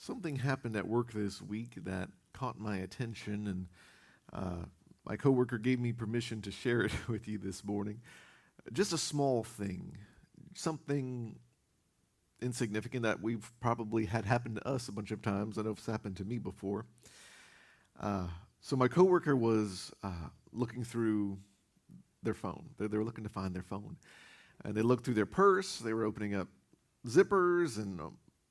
Something happened at work this week that caught my attention, and my coworker gave me permission to share it with you this morning. Just a small thing, something insignificant that we've probably had happen to us a bunch of times. I know it's happened to me before. So my coworker was looking through their phone. They were looking to find their phone, and they looked through their purse. They were opening up zippers and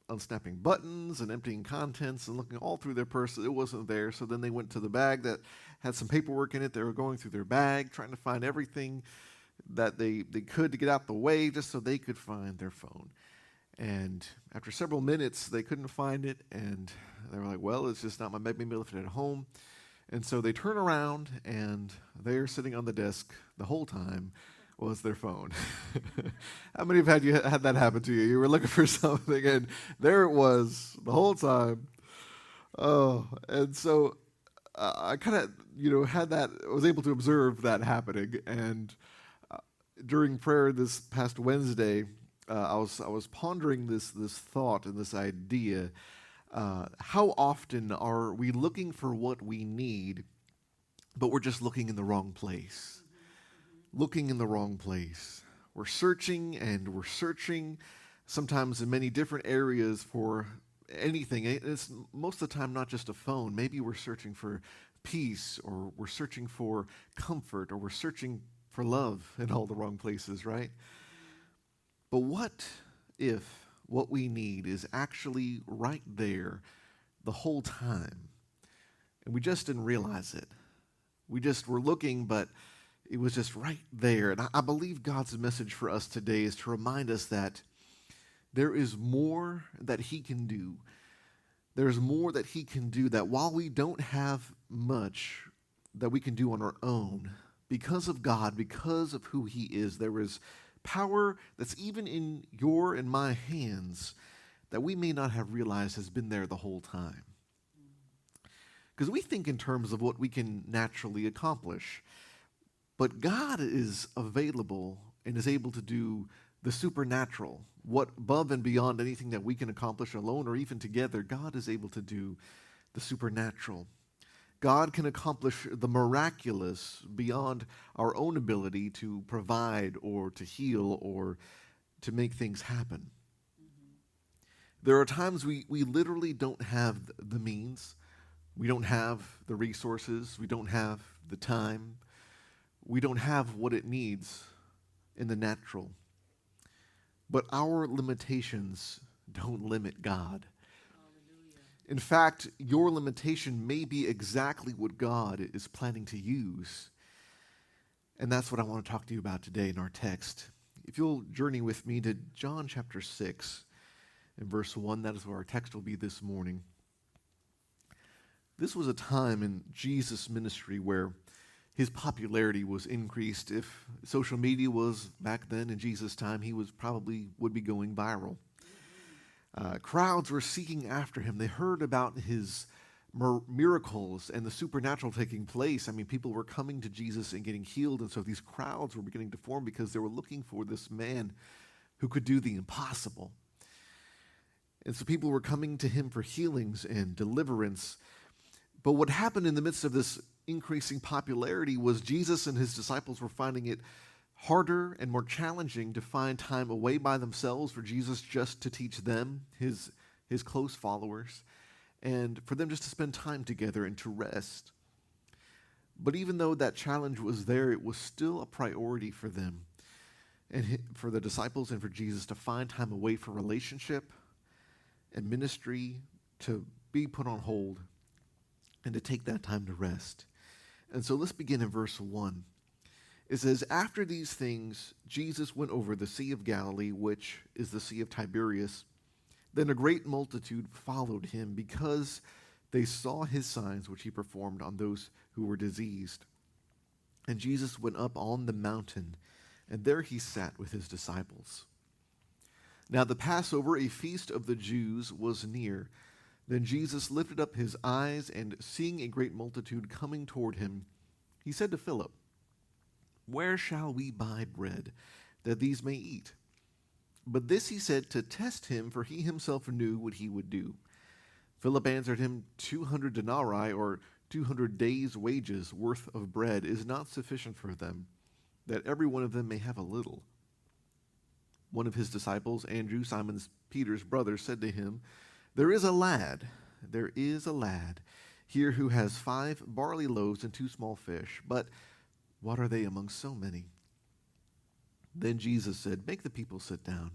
unsnapping buttons and emptying contents and looking all through their purse. It wasn't there. So then they went to the bag that had some paperwork in it. They were going through their bag, trying to find everything that they could to get out the way just so they could find their phone. And after several minutes, they couldn't find it. And they were like, well, it's just not my maybe left it at home. And so they turn around, and they're sitting on the desk the whole time was their phone. How many have you had that happen to you? You were looking for something, and there it was the whole time. Oh, and so I kind of, had that. I was able to observe that happening, and during prayer this past Wednesday, I was pondering this thought and this idea. How often are we looking for what we need, but we're just looking in the wrong place? Looking in the wrong place. We're searching and we're searching, sometimes in many different areas for anything. It's most of the time not just a phone. Maybe we're searching for peace, or we're searching for comfort, or we're searching for love in all the wrong places, right? But what if what we need is actually right there the whole time, and we just didn't realize it? We just were looking, but it was just right there. And I believe God's message for us today is to remind us that there is more that He can do. There's more that He can do, that while we don't have much that we can do on our own, because of God, because of who He is, there is power that's even in your and my hands that we may not have realized has been there the whole time. Because we think in terms of what we can naturally accomplish. But God is available and is able to do the supernatural, what above and beyond anything that we can accomplish alone or even together. God is able to do the supernatural. God can accomplish the miraculous beyond our own ability to provide or to heal or to make things happen. There are times we literally don't have the means. We don't have the resources. We don't have the time. We don't have what it needs in the natural. But our limitations don't limit God. In fact, your limitation may be exactly what God is planning to use. And that's what I want to talk to you about today in our text. If you'll journey with me to John chapter 6 and verse 1, that is where our text will be this morning. This was a time in Jesus' ministry where His popularity was increased. If social media was back then in Jesus' time, He would be going viral. Crowds were seeking after Him. They heard about His miracles and the supernatural taking place. I mean, people were coming to Jesus and getting healed, and so these crowds were beginning to form because they were looking for this man who could do the impossible. And so people were coming to Him for healings and deliverance. But what happened in the midst of this increasing popularity was Jesus and His disciples were finding it harder and more challenging to find time away by themselves for Jesus just to teach them, His close followers, and for them just to spend time together and to rest. But even though that challenge was there, it was still a priority for them and for the disciples and for Jesus to find time away for relationship and ministry to be put on hold and to take that time to rest. And so let's begin in verse 1. It says, after these things, Jesus went over the Sea of Galilee, which is the Sea of Tiberias. Then a great multitude followed Him because they saw His signs which He performed on those who were diseased. And Jesus went up on the mountain, and there He sat with His disciples. Now the Passover, a feast of the Jews, was near. Then Jesus lifted up His eyes, and seeing a great multitude coming toward Him, He said to Philip, where shall we buy bread that these may eat? But this He said to test Him, for He Himself knew what He would do. Philip answered him, 200 denarii, or 200 days' wages worth of bread, is not sufficient for them, that every one of them may have a little. One of his disciples, Andrew, Simon Peter's brother, said to him, there is a lad here who has 5 barley loaves and 2 small fish, but what are they among so many? Then Jesus said, make the people sit down.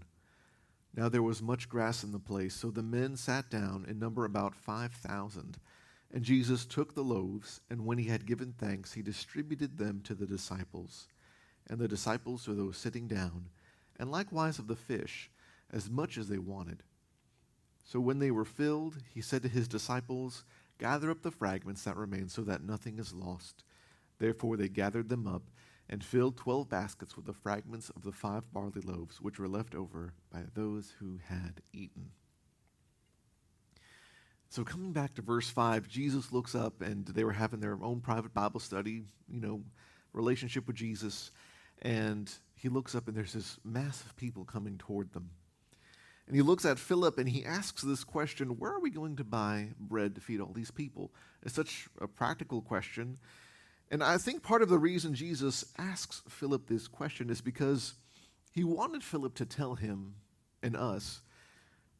Now there was much grass in the place, so the men sat down, in number about 5,000. And Jesus took the loaves, and when he had given thanks, he distributed them to the disciples, and the disciples to those sitting down, and likewise of the fish, as much as they wanted. So when they were filled, he said to his disciples, gather up the fragments that remain, so that nothing is lost. Therefore they gathered them up, and filled 12 baskets with the fragments of the 5 barley loaves, which were left over by those who had eaten. So coming back to verse 5, Jesus looks up, and they were having their own private Bible study, relationship with Jesus, and he looks up, and there's this mass of people coming toward them. And he looks at Philip, and he asks this question, where are we going to buy bread to feed all these people? It's such a practical question. And I think part of the reason Jesus asks Philip this question is because he wanted Philip to tell him and us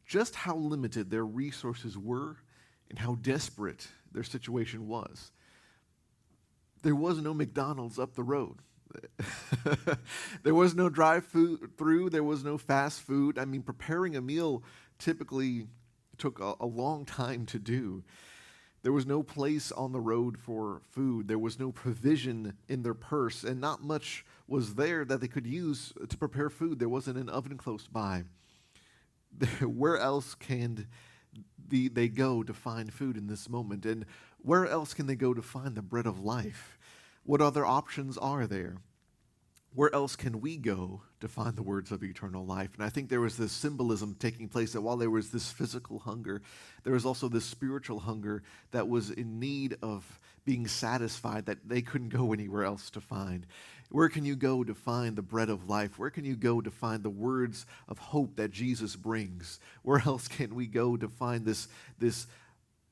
just how limited their resources were and how desperate their situation was. There was no McDonald's up the road. There was no drive-through. There was no fast food. I mean, preparing a meal typically took a long time to do. There was no place on the road for food. There was no provision in their purse, and not much was there that they could use to prepare food. There wasn't an oven close by. Where else can they go to find food in this moment? And where else can they go to find the bread of life? What other options are there? Where else can we go to find the words of eternal life? And I think there was this symbolism taking place that while there was this physical hunger, there was also this spiritual hunger that was in need of being satisfied that they couldn't go anywhere else to find. Where can you go to find the bread of life? Where can you go to find the words of hope that Jesus brings? Where else can we go to find this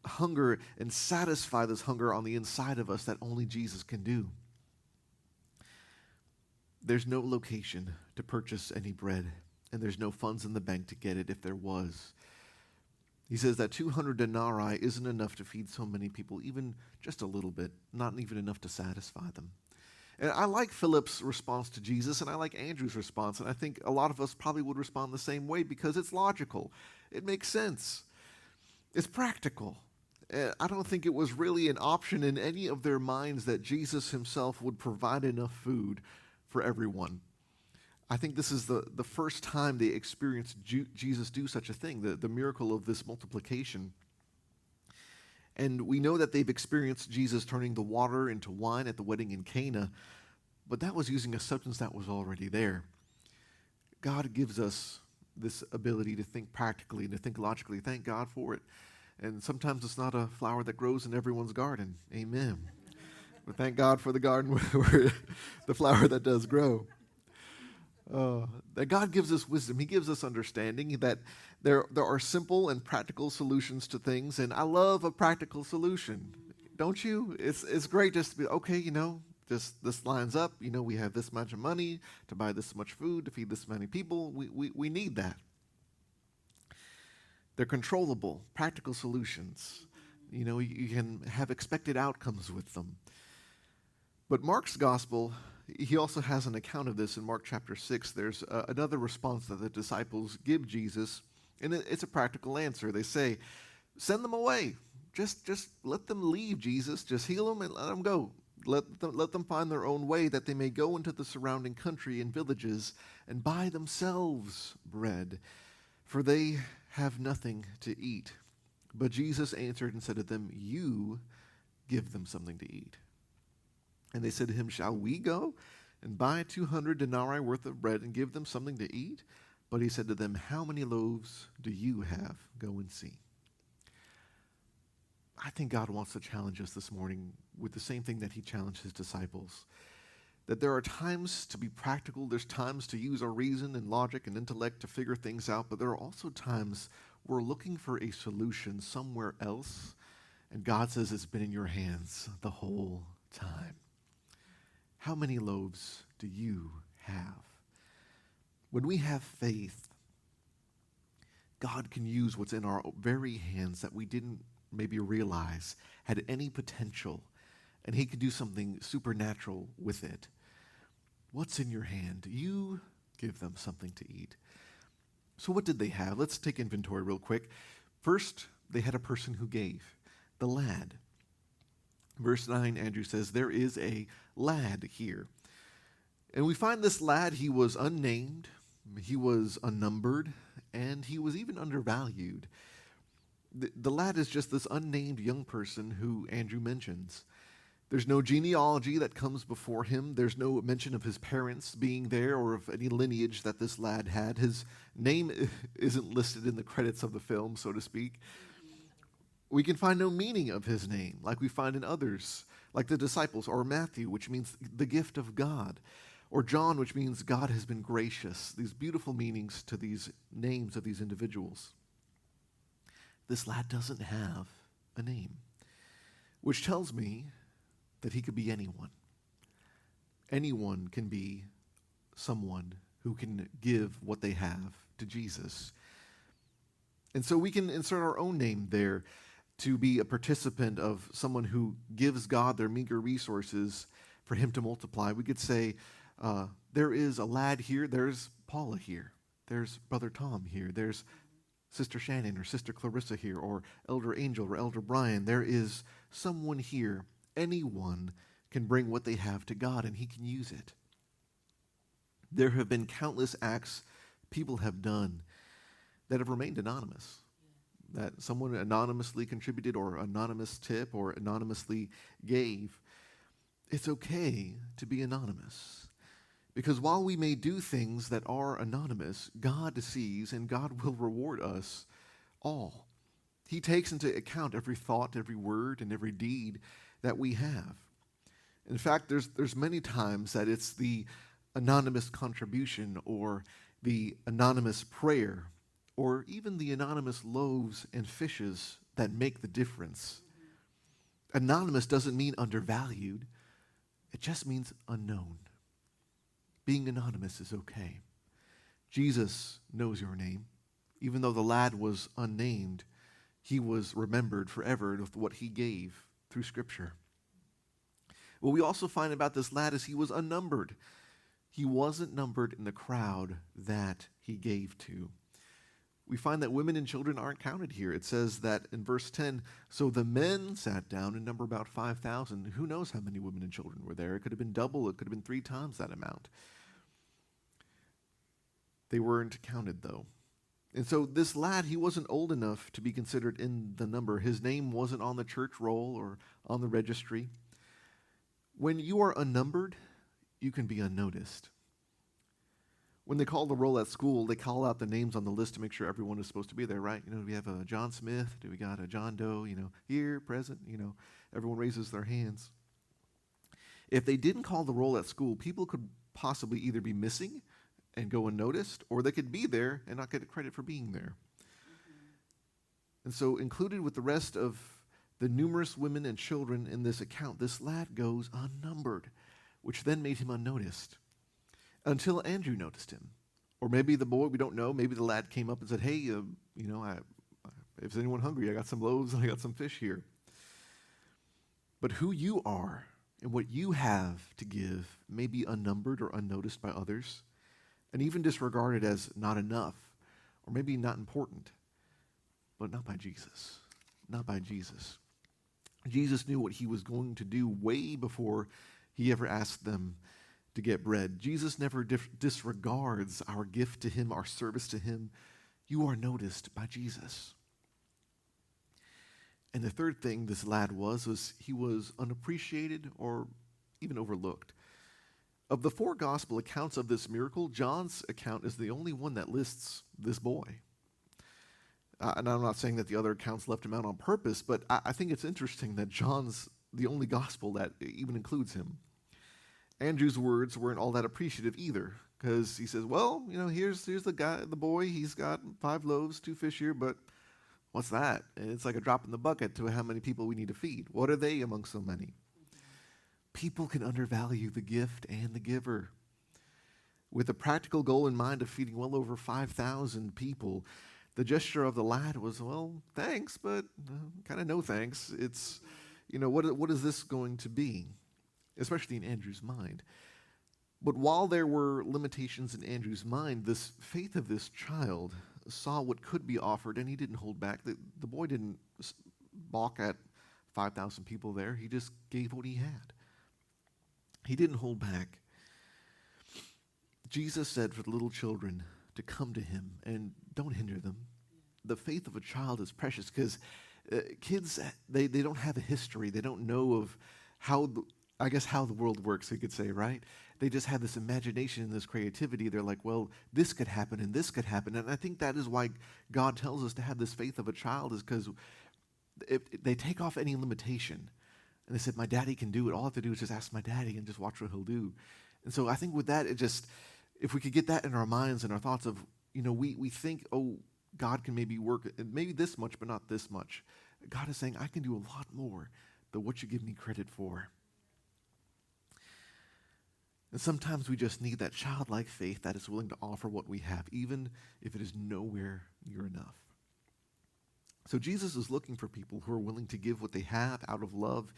hunger and satisfy this hunger on the inside of us that only Jesus can do? There's no location to purchase any bread, and there's no funds in the bank to get it if there was. He says that 200 denarii isn't enough to feed so many people, even just a little bit, not even enough to satisfy them. And I like Philip's response to Jesus, and I like Andrew's response, and I think a lot of us probably would respond the same way because it's logical. It makes sense. It's practical. I don't think it was really an option in any of their minds that Jesus himself would provide enough food for everyone. I think this is the first time they experienced Jesus do such a thing, the miracle of this multiplication. And we know that they've experienced Jesus turning the water into wine at the wedding in Cana, but that was using a substance that was already there. God gives us this ability to think practically and to think logically. Thank God for it. And sometimes it's not a flower that grows in everyone's garden. Amen. But thank God for the garden where the flower that does grow. That God gives us wisdom. He gives us understanding that there are simple and practical solutions to things, and I love a practical solution. Don't you? It's great just to be, okay, just this lines up. We have this much money to buy this much food, to feed this many people. We need that. They're controllable, practical solutions. You can have expected outcomes with them. But Mark's gospel, he also has an account of this in Mark chapter 6. There's another response that the disciples give Jesus, and it's a practical answer. They say, send them away. Just let them leave, Jesus. Just heal them and let them go. Let them find their own way, that they may go into the surrounding country and villages and buy themselves bread, for they have nothing to eat. But Jesus answered and said to them, you give them something to eat. And they said to him, shall we go and buy 200 denarii worth of bread and give them something to eat? But he said to them, how many loaves do you have? Go and see. I think God wants to challenge us this morning with the same thing that he challenged his disciples. That there are times to be practical, there's times to use our reason and logic and intellect to figure things out, but there are also times we're looking for a solution somewhere else, and God says it's been in your hands the whole time. How many loaves do you have? When we have faith, God can use what's in our very hands that we didn't maybe realize had any potential, and he can do something supernatural with it. What's in your hand? You give them something to eat. So what did they have? Let's take inventory real quick. First, they had a person who gave, the lad. Verse 9, Andrew says, there is a lad here. And we find this lad, he was unnamed, he was unnumbered, and he was even undervalued. The lad is just this unnamed young person who Andrew mentions. There's no genealogy that comes before him. There's no mention of his parents being there or of any lineage that this lad had. His name isn't listed in the credits of the film, so to speak. We can find no meaning of his name like we find in others, like the disciples, or Matthew, which means the gift of God, or John, which means God has been gracious. These beautiful meanings to these names of these individuals. This lad doesn't have a name, which tells me that he could be anyone. Anyone can be someone who can give what they have to Jesus. And so we can insert our own name there to be a participant of someone who gives God their meager resources for him to multiply. We could say, there is a lad here, there's Paula here, there's Brother Tom here, there's Sister Shannon or Sister Clarissa here, or Elder Angel or Elder Brian. There is someone here. Anyone can bring what they have to God, and he can use it. There have been countless acts people have done that have remained anonymous, that someone anonymously contributed or anonymous tip or anonymously gave. It's okay to be anonymous, because while we may do things that are anonymous, God sees and God will reward us all. He takes into account every thought, every word, and every deed that we have. In fact, there's many times that it's the anonymous contribution or the anonymous prayer or even the anonymous loaves and fishes that make the difference. Anonymous doesn't mean undervalued. It just means unknown. Being anonymous is okay. Jesus knows your name. Even though the lad was unnamed, he was remembered forever with what he gave through Scripture. What we also find about this lad is he was unnumbered. He wasn't numbered in the crowd that he gave to. We find that women and children aren't counted here. It says that in verse 10, so the men sat down and number about 5,000. Who knows how many women and children were there? It could have been double. It could have been 3 times that amount. They weren't counted, though. And so this lad, he wasn't old enough to be considered in the number. His name wasn't on the church roll or on the registry. When you are unnumbered, you can be unnoticed. When they call the roll at school, they call out the names on the list to make sure everyone is supposed to be there, right? Do we have a John Smith? Do we got a John Doe? Here, present, everyone raises their hands. If they didn't call the roll at school, people could possibly either be missing and go unnoticed, or they could be there and not get credit for being there. And so included with the rest of the numerous women and children in this account, this lad goes unnumbered, which then made him unnoticed until Andrew noticed him. Or maybe the boy, we don't know, maybe the lad came up and said, hey, if there's anyone hungry, I got some loaves and I got some fish here. But who you are and what you have to give may be unnumbered or unnoticed by others, and even disregarded as not enough, or maybe not important, but not by Jesus. Not by Jesus. Jesus knew what he was going to do way before he ever asked them to get bread. Jesus never disregards our gift to him, our service to him. You are noticed by Jesus. And the third thing this lad was he was unappreciated or even overlooked. Of the 4 gospel accounts of this miracle, John's account is the only one that lists this boy. And I'm not saying that the other accounts left him out on purpose, but I think it's interesting that John's the only gospel that even includes him. Andrew's words weren't all that appreciative either. because he says, well, here's the boy. He's got 5 loaves, 2 fish here, but what's that? And it's like a drop in the bucket to how many people we need to feed. What are they among so many? People can undervalue the gift and the giver. With a practical goal in mind of feeding well over 5,000 people, the gesture of the lad was, well, thanks, but kind of no thanks. It's, what is this going to be? Especially in Andrew's mind. But while there were limitations in Andrew's mind, this faith of this child saw what could be offered, and he didn't hold back. The boy didn't balk at 5,000 people there. He just gave what he had. He didn't hold back. Jesus said for the little children to come to him and don't hinder them. The faith of a child is precious because kids, they don't have a history. They don't know of how the world works, we could say, right? They just have this imagination and this creativity. They're like, well, this could happen and this could happen. And I think that is why God tells us to have this faith of a child, is because they take off any limitation. And they said, my daddy can do it. All I have to do is just ask my daddy and just watch what he'll do. And so I think with that, if we could get that in our minds and our thoughts of, we think, oh, God can maybe work maybe this much, but not this much. God is saying, I can do a lot more than what you give me credit for. And sometimes we just need that childlike faith that is willing to offer what we have, even if it is nowhere near enough. So Jesus is looking for people who are willing to give what they have out of love,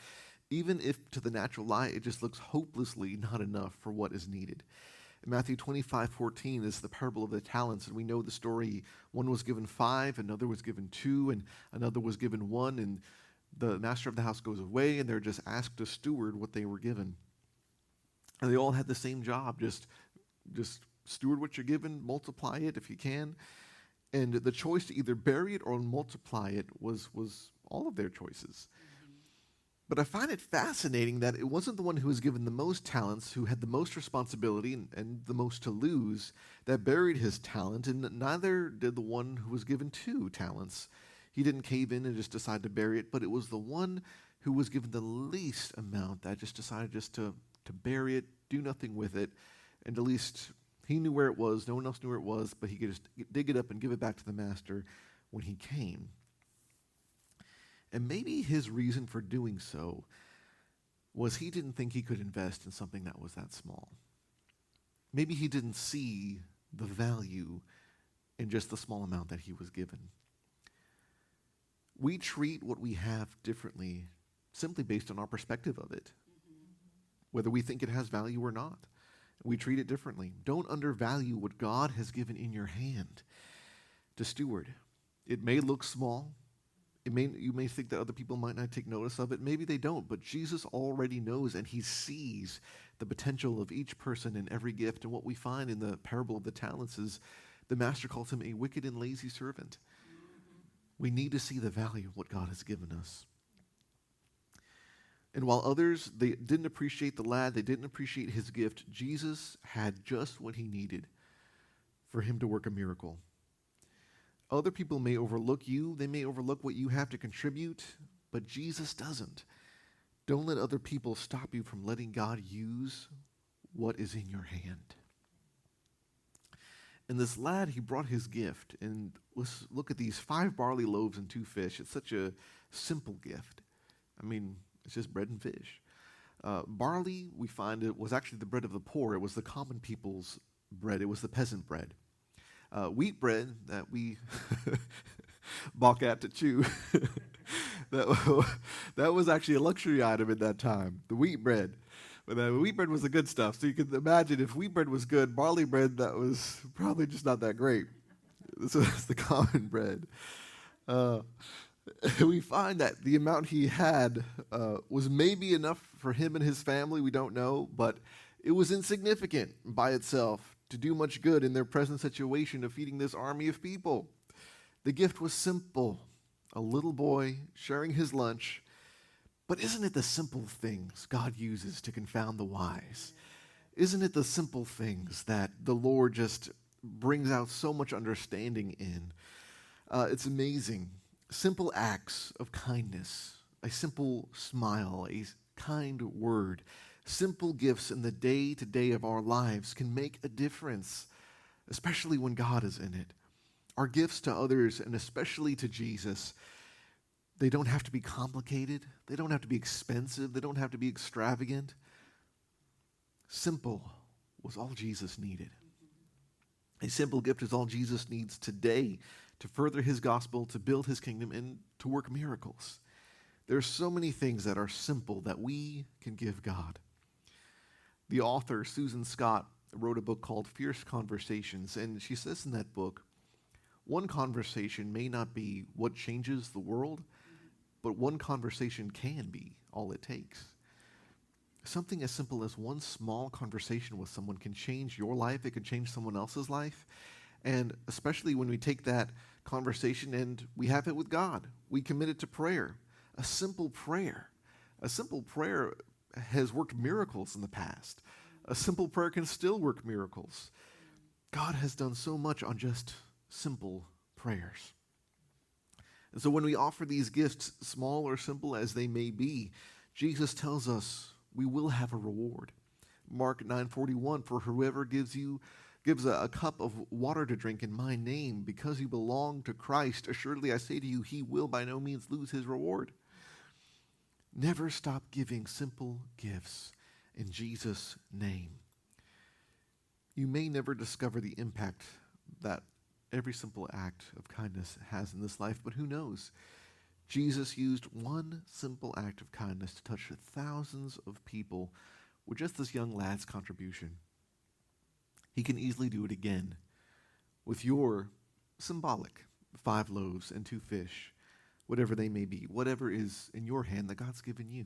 even if to the natural eye it just looks hopelessly not enough for what is needed. In Matthew 25:14 is the parable of the talents, and we know the story. One was given 5, another was given 2, and another was given 1, and the master of the house goes away, and they're just asked to steward what they were given. And they all had the same job, just steward what you're given, multiply it if you can. And the choice to either bury it or multiply it was all of their choices. But I find it fascinating that it wasn't the one who was given the most talents, who had the most responsibility and the most to lose, that buried his talent, and neither did the one who was given 2 talents. He didn't cave in and just decide to bury it, but it was the one who was given the least amount that just decided to bury it, do nothing with it, and at least he knew where it was. No one else knew where it was, but he could just dig it up and give it back to the master when he came. And maybe his reason for doing so was he didn't think he could invest in something that was that small. Maybe he didn't see the value in just the small amount that he was given. We treat what we have differently simply based on our perspective of it, whether we think it has value or not. We treat it differently. Don't undervalue what God has given in your hand to steward. It may look small. You may think that other people might not take notice of it. Maybe they don't, but Jesus already knows, and he sees the potential of each person in every gift. And what we find in the parable of the talents is the master calls him a wicked and lazy servant. We need to see the value of what God has given us. And while others, they didn't appreciate the lad, they didn't appreciate his gift, Jesus had just what he needed for him to work a miracle. Other people may overlook you, they may overlook what you have to contribute, but Jesus doesn't. Don't let other people stop you from letting God use what is in your hand. And this lad, he brought his gift, and let's look at these 5 barley loaves and 2 fish. It's such a simple gift. I mean, it's just bread and fish. Barley, we find it was actually the bread of the poor. It was the common people's bread. It was the peasant bread. Wheat bread that we balk at to chew, that was actually a luxury item at that time, the wheat bread. But wheat bread was the good stuff. So you can imagine if wheat bread was good, barley bread, that was probably just not that great. This was the common bread. We find that the amount he had was maybe enough for him and his family, we don't know, but it was insignificant by itself to do much good in their present situation of feeding this army of people. The gift was simple, a little boy sharing his lunch, but isn't it the simple things God uses to confound the wise? Isn't it the simple things that the Lord just brings out so much understanding in? It's amazing. Simple acts of kindness, a simple smile, a kind word, Simple gifts in the day-to-day of our lives can make a difference, especially when God is in it. Our gifts to others, and especially to Jesus, they don't have to be complicated. They don't have to be expensive. They don't have to be extravagant. Simple was all Jesus needed. A simple gift is all Jesus needs today to further his gospel, to build his kingdom, and to work miracles. There are so many things that are simple that we can give God. The author, Susan Scott, wrote a book called Fierce Conversations, and she says in that book, one conversation may not be what changes the world, but one conversation can be all it takes. Something as simple as one small conversation with someone can change your life. It can change someone else's life. And especially when we take that conversation and we have it with God, we commit it to prayer. A simple prayer has worked miracles in the past. A simple prayer can still work miracles. God has done so much on just simple prayers. And so when we offer these gifts, small or simple as they may be, Jesus tells us we will have a reward. Mark 9:41, for whoever gives a cup of water to drink in my name, because you belong to Christ, assuredly I say to you, he will by no means lose his reward. Never stop giving simple gifts in Jesus' name. You may never discover the impact that every simple act of kindness has in this life, but who knows? Jesus used one simple act of kindness to touch thousands of people with just this young lad's contribution. He can easily do it again with your symbolic 5 loaves and 2 fish, whatever they may be, whatever is in your hand that God's given you.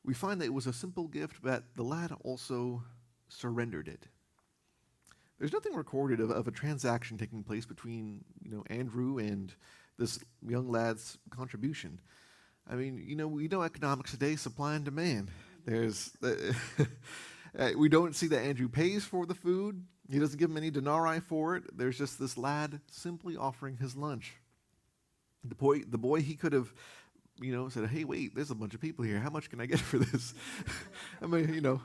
We find that it was a simple gift, but the lad also surrendered it. There's nothing recorded of a transaction taking place between, Andrew and this young lad's contribution. I mean, we know economics today, supply and demand. We don't see that Andrew pays for the food. He doesn't give him any denarii for it. There's just this lad simply offering his lunch. The boy, he could have, said, hey, wait, there's a bunch of people here. How much can I get for this? I mean,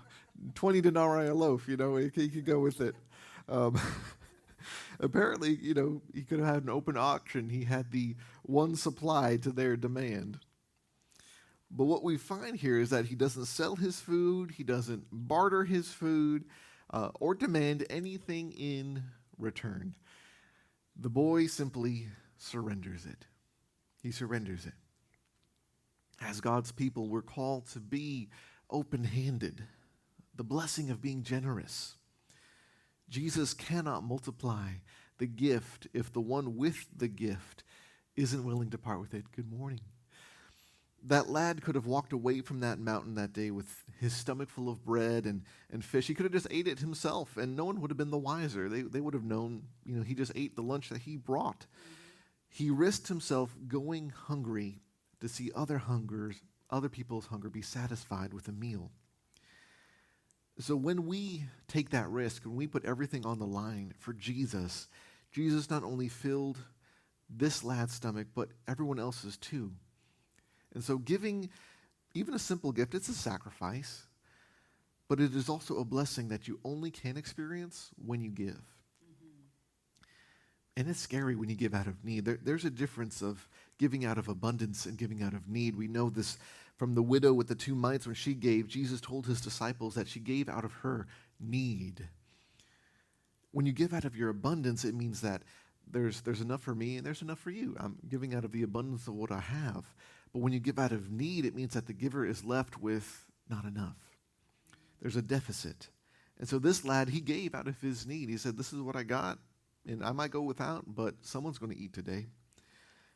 20 denarii a loaf, he could go with it. Apparently, he could have had an open auction. He had the one supply to their demand. But what we find here is that he doesn't sell his food, he doesn't barter his food, or demand anything in return. The boy simply surrenders it. He surrenders it. As God's people, we're called to be open-handed, the blessing of being generous. Jesus cannot multiply the gift if the one with the gift isn't willing to part with it. Good morning. That lad could have walked away from that mountain that day with his stomach full of bread and fish. He could have just ate it himself, and no one would have been the wiser. They would have known, he just ate the lunch that he brought. He risked himself going hungry to see other people's hunger be satisfied with a meal. So when we take that risk, when we put everything on the line for Jesus, Jesus not only filled this lad's stomach, but everyone else's too. And so giving even a simple gift, it's a sacrifice, but it is also a blessing that you only can experience when you give. And it's scary when you give out of need. There's a difference of giving out of abundance and giving out of need. We know this from the widow with the 2 mites. When she gave, Jesus told his disciples that she gave out of her need. When you give out of your abundance, it means that there's enough for me and there's enough for you. I'm giving out of the abundance of what I have. But when you give out of need, it means that the giver is left with not enough. There's a deficit. And so this lad, he gave out of his need. He said, this is what I got, and I might go without, but someone's going to eat today.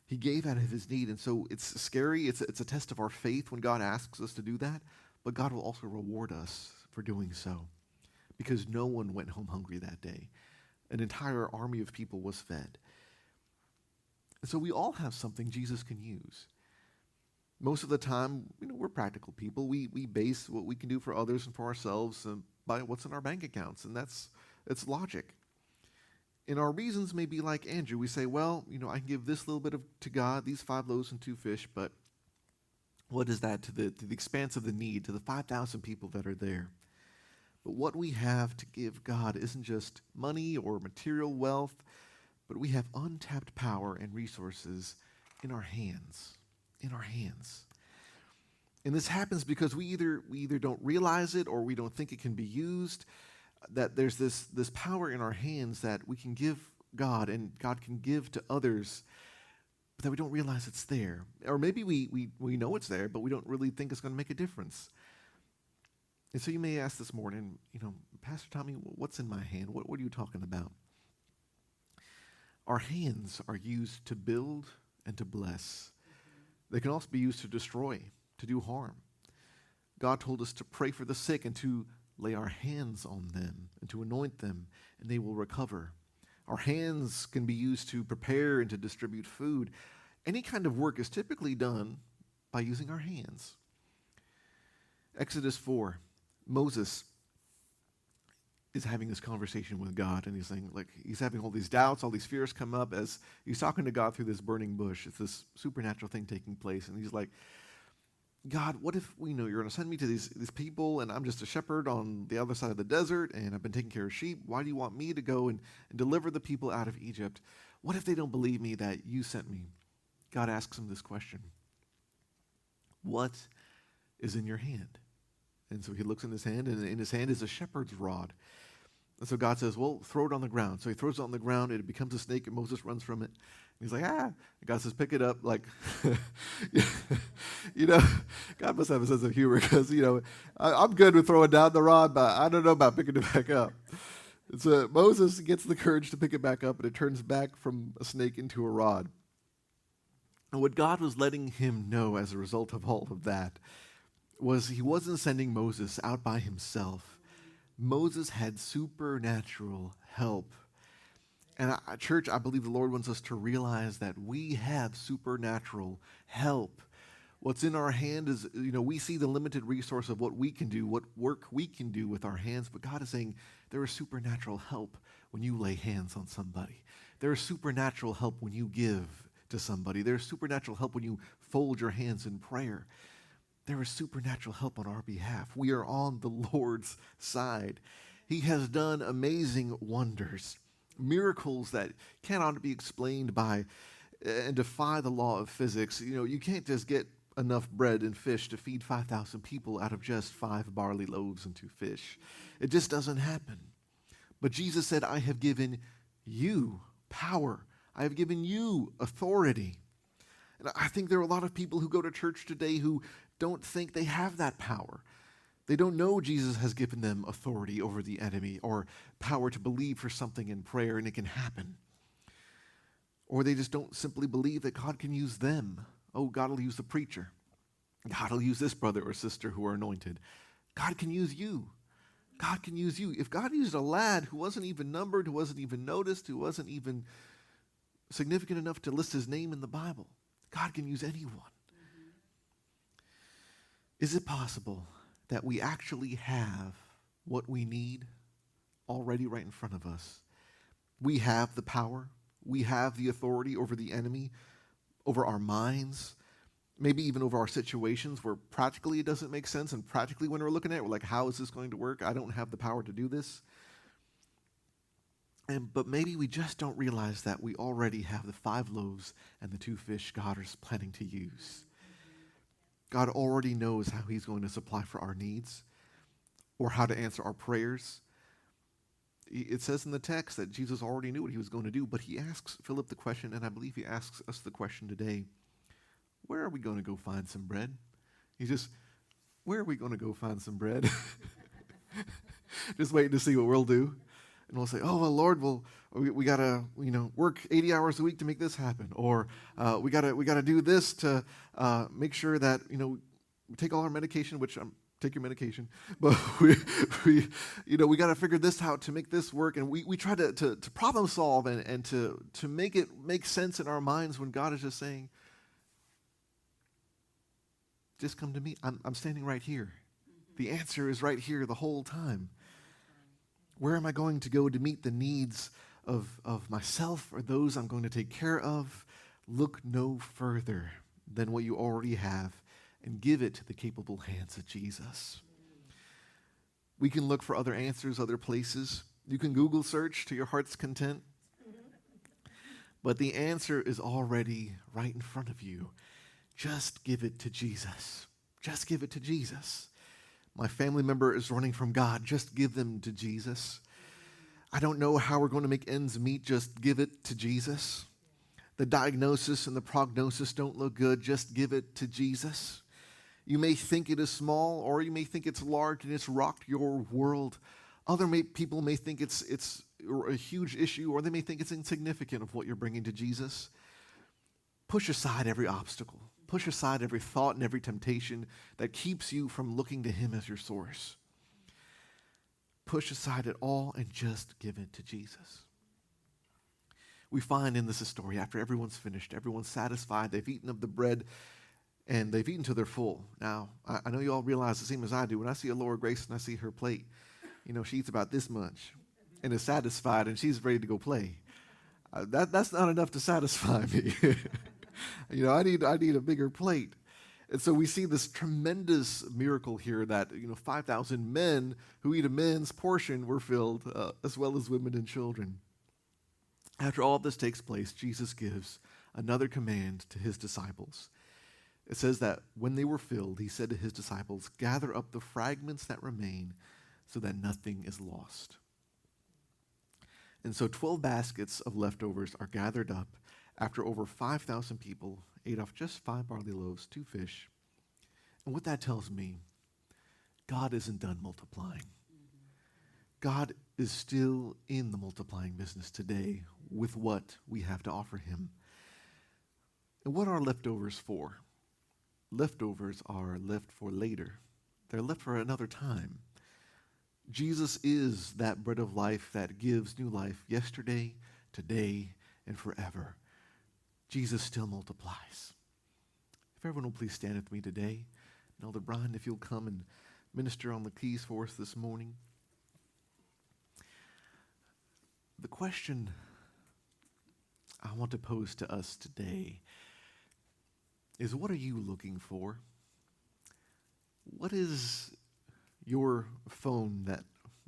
He gave out of his need, and so it's scary. It's a test of our faith when God asks us to do that, but God will also reward us for doing so, because no one went home hungry that day. An entire army of people was fed. And so we all have something Jesus can use. Most of the time, we're practical people. We base what we can do for others and for ourselves by what's in our bank accounts, and it's logic. And our reasons may be like Andrew. We say, well, I can give this little bit to God, these 5 loaves and 2 fish, but What is that to the expanse of the need, to the 5,000 people that are there? But what we have to give God isn't just money or material wealth, but we have untapped power and resources in our hands. In our hands. And this happens because we either don't realize it or we don't think it can be used, that there's this power in our hands that we can give God and God can give to others, but that we don't realize it's there. Or maybe we know it's there, but we don't really think it's going to make a difference. And so you may ask this morning, Pastor Tommy, what's in my hand? What are you talking about? Our hands are used to build and to bless. They can also be used to destroy, to do harm. God told us to pray for the sick and to lay our hands on them and to anoint them, and they will recover. Our hands can be used to prepare and to distribute food. Any kind of work is typically done by using our hands. Exodus 4, Moses is having this conversation with God, and he's saying, he's having all these doubts, all these fears come up as he's talking to God through this burning bush. It's this supernatural thing taking place, and he's like, God, what if you're going to send me to these people, and I'm just a shepherd on the other side of the desert, and I've been taking care of sheep. Why do you want me to go and deliver the people out of Egypt? What if they don't believe me that you sent me? God asks him this question. What is in your hand? And so he looks in his hand, and in his hand is a shepherd's rod. And so God says, well, throw it on the ground. So he throws it on the ground, and it becomes a snake, and Moses runs from it. And he's like, And God says, pick it up. God must have a sense of humor because, I'm good with throwing down the rod, but I don't know about picking it back up. And so Moses gets the courage to pick it back up, and it turns back from a snake into a rod. And what God was letting him know as a result of all of that was he wasn't sending Moses out by himself. Moses had supernatural help. And church, I believe the Lord wants us to realize that we have supernatural help. What's in our hand is, we see the limited resource of what we can do, what work we can do with our hands, but God is saying there is supernatural help when you lay hands on somebody. There is supernatural help when you give to somebody. There is supernatural help when you fold your hands in prayer. There is supernatural help on our behalf. We are on the Lord's side. He has done amazing wonders, miracles that cannot be explained by and defy the law of physics. You can't just get enough bread and fish to feed 5,000 people out of just 5 barley loaves and 2 fish. It just doesn't happen. But Jesus said, I have given you power. I have given you authority. And I think there are a lot of people who go to church today who don't think they have that power. They don't know Jesus has given them authority over the enemy or power to believe for something in prayer and it can happen. Or they just don't simply believe that God can use them. Oh, God will use the preacher. God will use this brother or sister who are anointed. God can use you. God can use you. If God used a lad who wasn't even numbered, who wasn't even noticed, who wasn't even significant enough to list his name in the Bible, God can use anyone. Is it possible that we actually have what we need already right in front of us? We have the power. We have the authority over the enemy, over our minds, maybe even over our situations where practically it doesn't make sense, and practically when we're looking at it, we're like, how is this going to work? I don't have the power to do this. But maybe we just don't realize that we already have the 5 loaves and the 2 fish God is planning to use. God already knows how he's going to supply for our needs or how to answer our prayers. It says in the text that Jesus already knew what he was going to do, but he asks Philip the question, and I believe he asks us the question today, where are we going to go find some bread? Where are we going to go find some bread? Just waiting to see what we'll do. And we'll say, oh, well, Lord, we got to, work 80 hours a week to make this happen. Or we got to do this to make sure that, we take all our medication, which take your medication. But we got to figure this out to make this work. And we try to problem solve and to make it make sense in our minds when God is just saying, just come to me. I'm standing right here. The answer is right here the whole time. Where am I going to go to meet the needs of myself or those I'm going to take care of? Look no further than what you already have and give it to the capable hands of Jesus. We can look for other answers, other places. You can Google search to your heart's content. But the answer is already right in front of you. Just give it to Jesus. Just give it to Jesus. My family member is running from God. Just give them to Jesus. I don't know how we're going to make ends meet. Just give it to Jesus. The diagnosis and the prognosis don't look good. Just give it to Jesus. You may think it is small, or you may think it's large and it's rocked your world. Other people may think it's a huge issue, or they may think it's insignificant of what you're bringing to Jesus. Push aside every obstacle. Push aside every thought and every temptation that keeps you from looking to him as your source. Push aside it all and just give it to Jesus. We find in this story, after everyone's finished, everyone's satisfied, they've eaten of the bread, and they've eaten till they're full. Now, I know you all realize the same as I do. When I see a Laura Grace and I see her plate, she eats about this much and is satisfied, and she's ready to go play. That's not enough to satisfy me. I need a bigger plate. And so we see this tremendous miracle here that 5,000 men who eat a men's portion were filled, as well as women and children. After all of this takes place, Jesus gives another command to his disciples. It says that when they were filled, he said to his disciples, "Gather up the fragments that remain so that nothing is lost." And so 12 baskets of leftovers are gathered up after over 5,000 people ate off just 5 barley loaves, 2 fish. And what that tells me, God isn't done multiplying. God is still in the multiplying business today with what we have to offer him. And what are leftovers for? Leftovers are left for later. They're left for another time. Jesus is that bread of life that gives new life yesterday, today, and forever. Jesus still multiplies. If everyone will please stand with me today. And Elder Brian, if you'll come and minister on the keys for us this morning. The question I want to pose to us today is, what are you looking for? What is your phone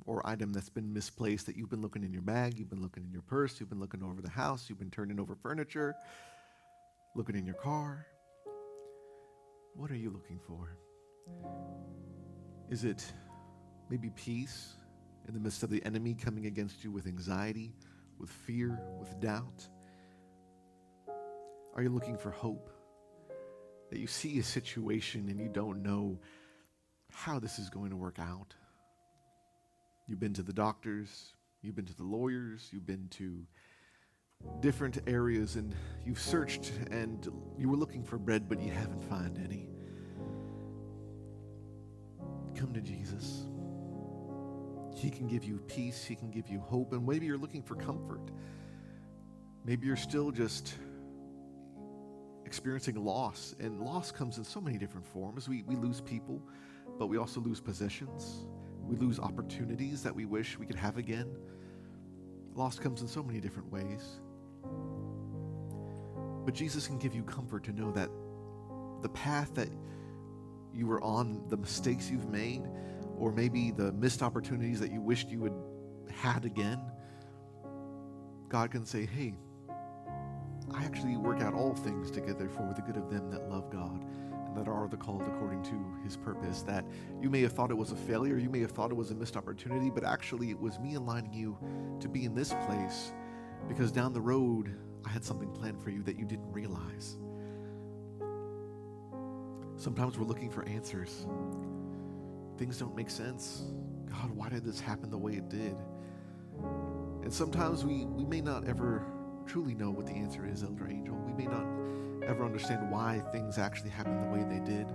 or item that's been misplaced, that you've been looking in your bag, you've been looking in your purse, you've been looking over the house, you've been turning over furniture, looking in your car? What are you looking for? Is it maybe peace in the midst of the enemy coming against you with anxiety, with fear, with doubt? Are you looking for hope? That you see a situation and you don't know how this is going to work out. You've been to the doctors, you've been to the lawyers, you've been to different areas, and you've searched and you were looking for bread, but you haven't found any. Come to Jesus. He can give you peace, he can give you hope, and maybe you're looking for comfort. Maybe you're still just experiencing loss, and loss comes in so many different forms. We lose people, but we also lose possessions. We lose opportunities that we wish we could have again. Loss comes in so many different ways. But Jesus can give you comfort to know that the path that you were on, the mistakes you've made, or maybe the missed opportunities that you wished you had again, God can say, hey, I actually work out all things together for the good of them that love God and that are the called according to his purpose. That you may have thought it was a failure, you may have thought it was a missed opportunity, but actually it was me aligning you to be in this place because down the road I had something planned for you that you didn't realize. Sometimes we're looking for answers. Things don't make sense. God, why did this happen the way it did? And sometimes we may not ever truly know what the answer is, Elder Angel. We may not ever understand why things actually happened the way they did.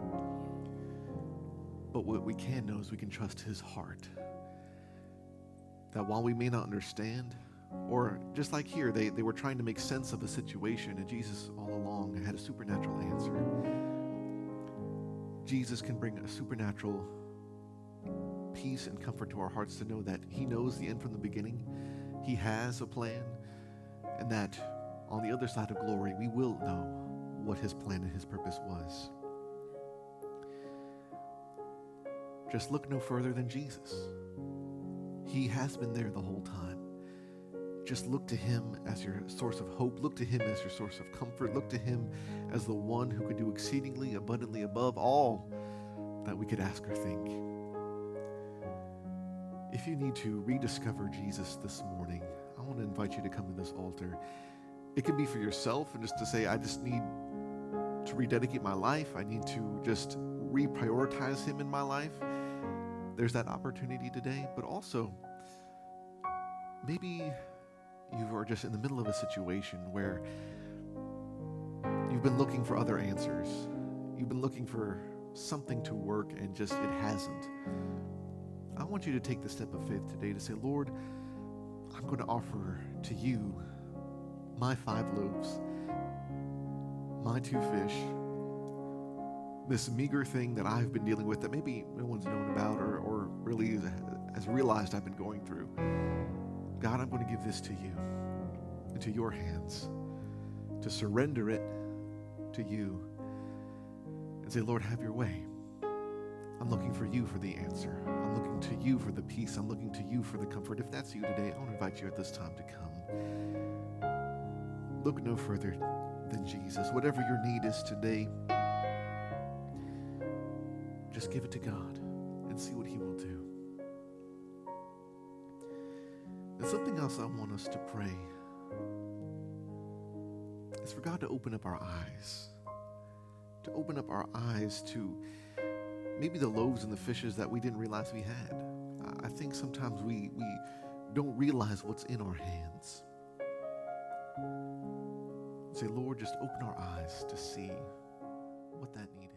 But what we can know is we can trust his heart. That while we may not understand, or just like here, they were trying to make sense of a situation, and Jesus all along had a supernatural answer. Jesus can bring a supernatural peace and comfort to our hearts to know that he knows the end from the beginning. He has a plan, and that on the other side of glory, we will know what his plan and his purpose was. just look no further than Jesus. He has been there the whole time. Just look to him as your source of hope. Look to him as your source of comfort. Look to him as the one who could do exceedingly abundantly above all that we could ask or think. If you need to rediscover Jesus this morning, I want to invite you to come to this altar. It can be for yourself and just to say, I just need to rededicate my life. I need to just reprioritize him in my life. There's that opportunity today. But also, maybe you are just in the middle of a situation where you've been looking for other answers. You've been looking for something to work and just it hasn't. I want you to take the step of faith today to say, Lord, I'm going to offer to you my 5 loaves, my 2 fish, this meager thing that I've been dealing with that maybe no one's known about or really has realized I've been going through. God, I'm going to give this to you, into your hands, to surrender it to you and say, Lord, have your way. I'm looking for you for the answer. I'm looking to you for the peace. I'm looking to you for the comfort. If that's you today, I want to invite you at this time to come. Look no further than Jesus. Whatever your need is today, just give it to God and see what he will do. And something else I want us to pray is for God to open up our eyes, to open up our eyes to maybe the loaves and the fishes that we didn't realize we had. I think sometimes we don't realize what's in our hands. Say, Lord, just open our eyes to see what that need is.